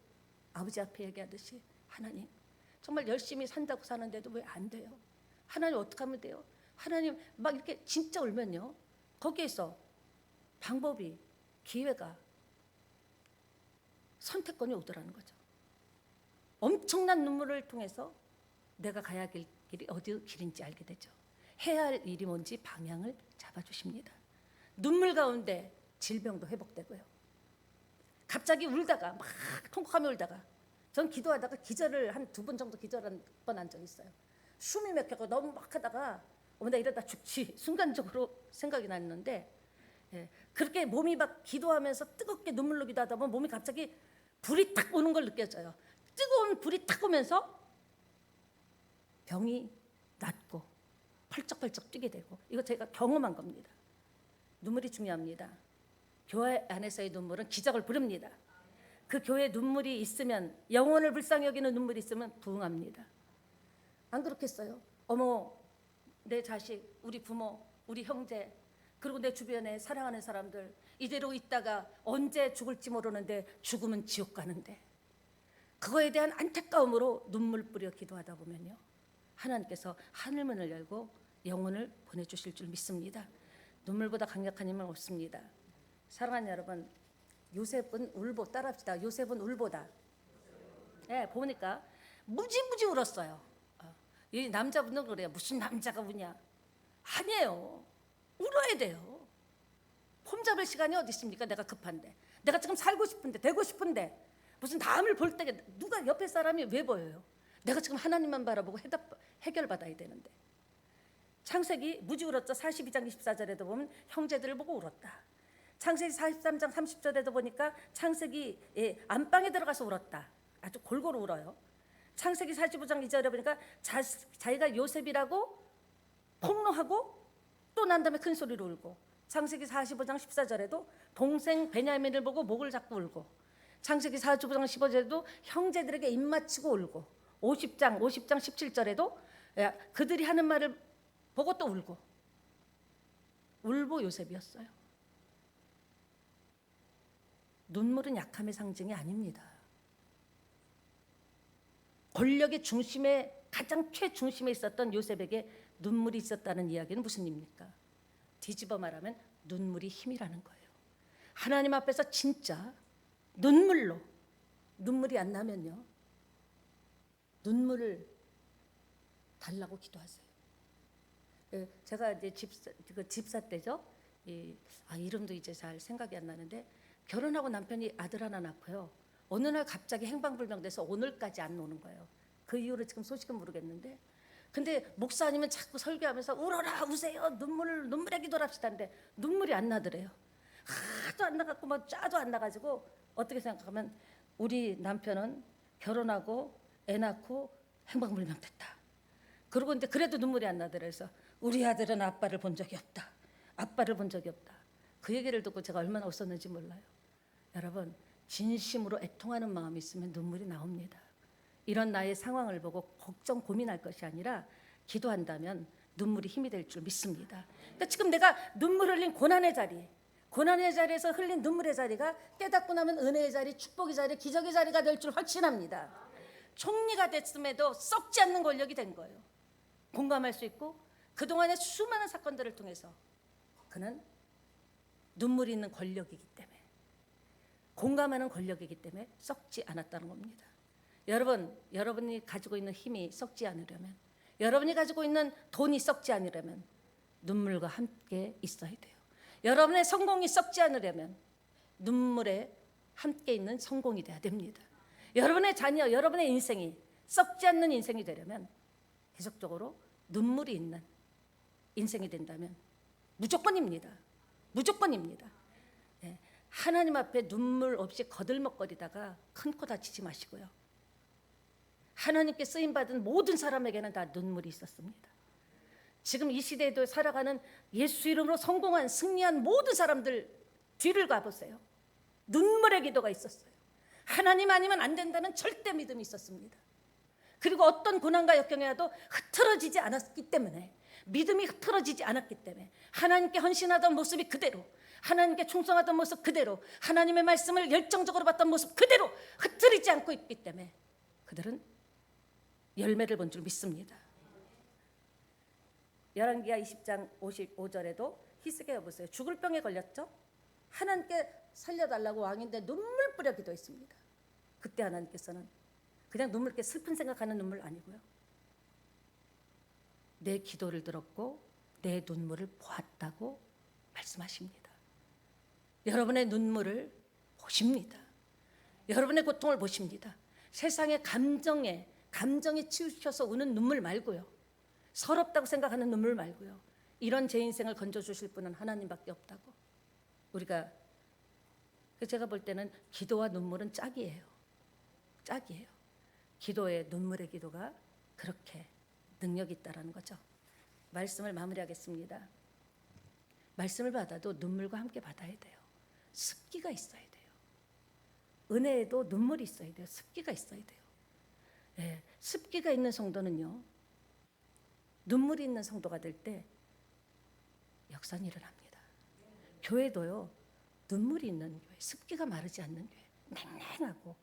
아버지 앞에 얘기하듯이 하나님 정말 열심히 산다고 사는데도 왜 안 돼요? 하나님 어떻게 하면 돼요? 하나님 막 이렇게 진짜 울면요, 거기에서 방법이, 기회가, 선택권이 오더라는 거죠. 엄청난 눈물을 통해서 내가 가야 할 길이 어디 길인지 알게 되죠. 해야 할 일이 뭔지 방향을 잡아주십니다. 눈물 가운데 질병도 회복되고요. 갑자기 울다가 막 통곡하며 울다가 전 기도하다가 기절을 한 2번 정도 기절한 번 한 적이 있어요. 숨이 막혀서 너무 막 하다가 나 이러다 죽지 순간적으로 생각이 났는데, 그렇게 몸이 막 기도하면서 뜨겁게 눈물로 기도하다 보면 몸이 갑자기 불이 탁 오는 걸 느껴져요. 뜨거운 불이 탁 오면서 병이 낫고 펄쩍펄쩍 뛰게 되고, 이거 제가 경험한 겁니다. 눈물이 중요합니다. 교회 안에서의 눈물은 기적을 부릅니다. 그 교회에 눈물이 있으면, 영혼을 불쌍히 여기는 눈물이 있으면 부흥합니다. 안 그렇겠어요? 어머, 내 자식, 우리 부모, 우리 형제, 그리고 내 주변에 사랑하는 사람들 이대로 있다가 언제 죽을지 모르는데 죽으면 지옥 가는데, 그거에 대한 안타까움으로 눈물 뿌려 기도하다 보면요, 하나님께서 하늘문을 열고 영혼을 보내주실 줄 믿습니다. 눈물보다 강력한 힘은 없습니다. 사랑하는 여러분, 요셉은 울보, 따라합시다. 요셉은 울보다. 보니까 무지무지 울었어요. 이 남자분은 그래요. 무슨 남자가 우냐? 아니에요. 울어야 돼요. 폼 잡을 시간이 어디 있습니까? 내가 급한데, 내가 지금 살고 싶은데, 되고 싶은데, 무슨 다음을 볼 때 누가 옆에 사람이 왜 보여요? 내가 지금 하나님만 바라보고 해결받아야 되는데. 창세기 무지 울었죠. 42장 24절에도 보면 형제들을 보고 울었다. 창세기 43장 30절에도 보니까 창세기 안방에 들어가서 울었다. 아주 골고루 울어요. 창세기 45장 2절에 보니까 자기가 요셉이라고 폭로하고 또 난 다음에 큰 소리로 울고, 창세기 45장 14절에도 동생 베냐민을 보고 목을 잡고 울고, 창세기 45장 15절에도 형제들에게 입맞추고 울고, 50장 17절에도 그들이 하는 말을 보고 또 울고. 울보 요셉이었어요. 눈물은 약함의 상징이 아닙니다. 권력의 중심에, 가장 최중심에 있었던 요셉에게 눈물이 있었다는 이야기는 무슨 의미입니까? 뒤집어 말하면 눈물이 힘이라는 거예요. 하나님 앞에서 진짜 눈물이 안 나면요, 눈물을 달라고 기도하세요. 제가 이제 집사 때죠. 이름도 이제 잘 생각이 안 나는데, 결혼하고 남편이 아들 하나 낳고요, 어느 날 갑자기 행방불명돼서 오늘까지 안 오는 거예요. 그 이후로 지금 소식은 모르겠는데, 근데 목사님은 자꾸 설교하면서 울어라 우세요 눈물의 기도를 합시다는데 눈물이 안 나더래요. 하도 안 나갔고 뭐 짜도 안 나가지고 어떻게 생각하면 우리 남편은 결혼하고 애 낳고 행방불명됐다. 그러고 이제 그래도 눈물이 안 나더래요. 그래서 우리 아들은 아빠를 본 적이 없다. 아빠를 본 적이 없다. 그 얘기를 듣고 제가 얼마나 웃었는지 몰라요. 여러분, 진심으로 애통하는 마음이 있으면 눈물이 나옵니다. 이런 나의 상황을 보고 걱정 고민할 것이 아니라 기도한다면 눈물이 힘이 될 줄 믿습니다. 그러니까 지금 내가 눈물 흘린 고난의 자리에서 흘린 눈물의 자리가 깨닫고 나면 은혜의 자리, 축복의 자리, 기적의 자리가 될 줄 확신합니다. 총리가 됐음에도 썩지 않는 권력이 된 거예요. 공감할 수 있고 그동안의 수많은 사건들을 통해서 그는 눈물이 있는 권력이기 때문에, 공감하는 권력이기 때문에 썩지 않았다는 겁니다. 여러분, 여러분이 가지고 있는 힘이 썩지 않으려면, 여러분이 가지고 있는 돈이 썩지 않으려면 눈물과 함께 있어야 돼요. 여러분의 성공이 썩지 않으려면 눈물에 함께 있는 성공이 돼야 됩니다. 여러분의 자녀, 여러분의 인생이 썩지 않는 인생이 되려면 계속적으로 눈물이 있는 인생이 된다면 무조건입니다. 무조건입니다. 예, 하나님 앞에 눈물 없이 거들먹거리다가 큰 코 다치지 마시고요. 하나님께 쓰임받은 모든 사람에게는 다 눈물이 있었습니다. 지금 이 시대에도 살아가는 예수 이름으로 성공한 승리한 모든 사람들 뒤를 가보세요. 눈물의 기도가 있었어요. 하나님 아니면 안 된다는 절대 믿음이 있었습니다. 그리고 어떤 고난과 역경에 와도 흐트러지지 않았기 때문에, 믿음이 흐트러지지 않았기 때문에, 하나님께 헌신하던 모습이 그대로, 하나님께 충성하던 모습 그대로, 하나님의 말씀을 열정적으로 받던 모습 그대로 흐트리지 않고 있기 때문에 그들은 열매를 본 줄 믿습니다. 열왕기하 20장 55절에도 히스기야 보세요. 죽을 병에 걸렸죠. 하나님께 살려달라고 왕인데 눈물 뿌려 기도했습니다. 그때 하나님께서는 그냥 눈물, 이렇게 슬픈 생각하는 눈물 아니고요, 내 기도를 들었고 내 눈물을 보았다고 말씀하십니다. 여러분의 눈물을 보십니다. 여러분의 고통을 보십니다. 세상의 감정에 치우쳐서 우는 눈물 말고요, 서럽다고 생각하는 눈물 말고요, 이런 제 인생을 건져주실 분은 하나님밖에 없다고. 우리가, 제가 볼 때는 기도와 눈물은 짝이에요. 짝이에요. 기도의 눈물의 기도가 그렇게 능력이 있다라는 거죠. 말씀을 마무리하겠습니다. 말씀을 받아도 눈물과 함께 받아야 돼요. 습기가 있어야 돼요. 은혜에도 눈물이 있어야 돼요. 습기가 있어야 돼요. 네, 습기가 있는 성도는요, 눈물이 있는 성도가 될 때 역사는 일어납니다. 교회도요, 눈물이 있는 교회, 습기가 마르지 않는 교회, 냉랭하고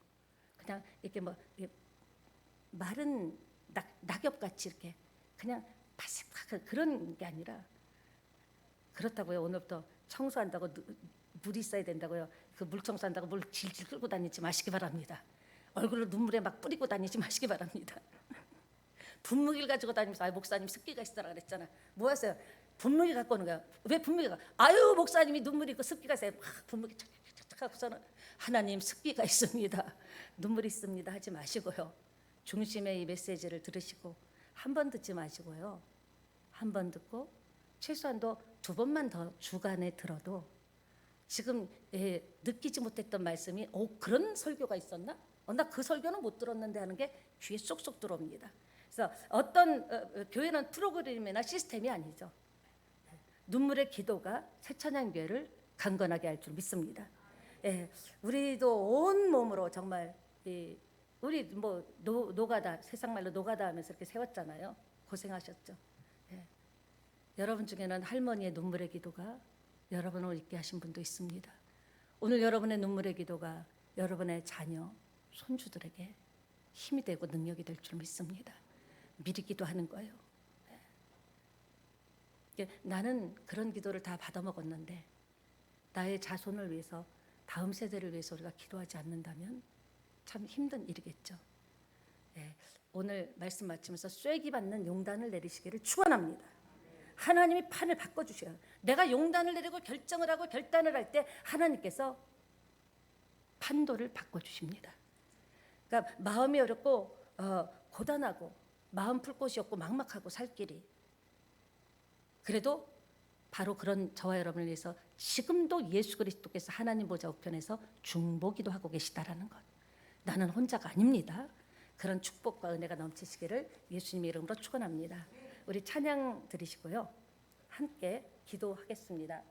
그냥 이렇게 뭐 마른 낙엽같이 이렇게 그냥 바삭한 그런 게 아니라, 그렇다고요 오늘부터 청소한다고 물이 있어야 된다고요 그 물 청소한다고 물 질질 끌고 다니지 마시기 바랍니다. 얼굴로 눈물에 막 뿌리고 다니지 마시기 바랍니다. 분무기를 가지고 다니면서, 아유 목사님 습기가 있어라 그랬잖아. 뭐 하세요? 분무기 갖고 오는 거야. 왜 분무기가? 아유 목사님이 눈물이 있고 습기가 있어요. 막 분무기 착착착 하고서는 하나님 습기가 있습니다, 눈물이 있습니다 하지 마시고요. 중심의 이 메시지를 들으시고 한 번 듣지 마시고요, 한 번 듣고 최소한도 2번만 더 주간에 들어도 지금 느끼지 못했던 말씀이 그런 설교가 있었나? 나 그 설교는 못 들었는데 하는 게 귀에 쏙쏙 들어옵니다. 그래서 어떤 교회는 프로그램이나 시스템이 아니죠. 눈물의 기도가 새천년교회를 강건하게 할 줄 믿습니다. 우리도 온 몸으로 정말 우리 뭐 노가다, 세상 말로 노가다 하면서 이렇게 세웠잖아요. 고생하셨죠. 여러분 중에는 할머니의 눈물의 기도가 여러분을 있게 하신 분도 있습니다. 오늘 여러분의 눈물의 기도가 여러분의 자녀, 손주들에게 힘이 되고 능력이 될 줄 믿습니다. 미리 기도하는 거예요. 나는 그런 기도를 다 받아먹었는데 나의 자손을 위해서, 다음 세대를 위해서 우리가 기도하지 않는다면 참 힘든 일이겠죠. 오늘 말씀 마치면서 쐐기 받는 용단을 내리시기를 축원합니다. 하나님이 판을 바꿔주셔요. 내가 용단을 내리고 결정을 하고 결단을 할 때 하나님께서 판도를 바꿔주십니다. 그러니까 마음이 어렵고 고단하고 마음 풀 곳이 없고 막막하고 살 길이. 그래도 바로 그런 저와 여러분을 위해서 지금도 예수 그리스도께서 하나님 보좌 우편에서 중보기도 하고 계시다라는 것. 나는 혼자가 아닙니다. 그런 축복과 은혜가 넘치시기를 예수님의 이름으로 축원합니다. 우리 찬양 드리시고요. 함께 기도하겠습니다.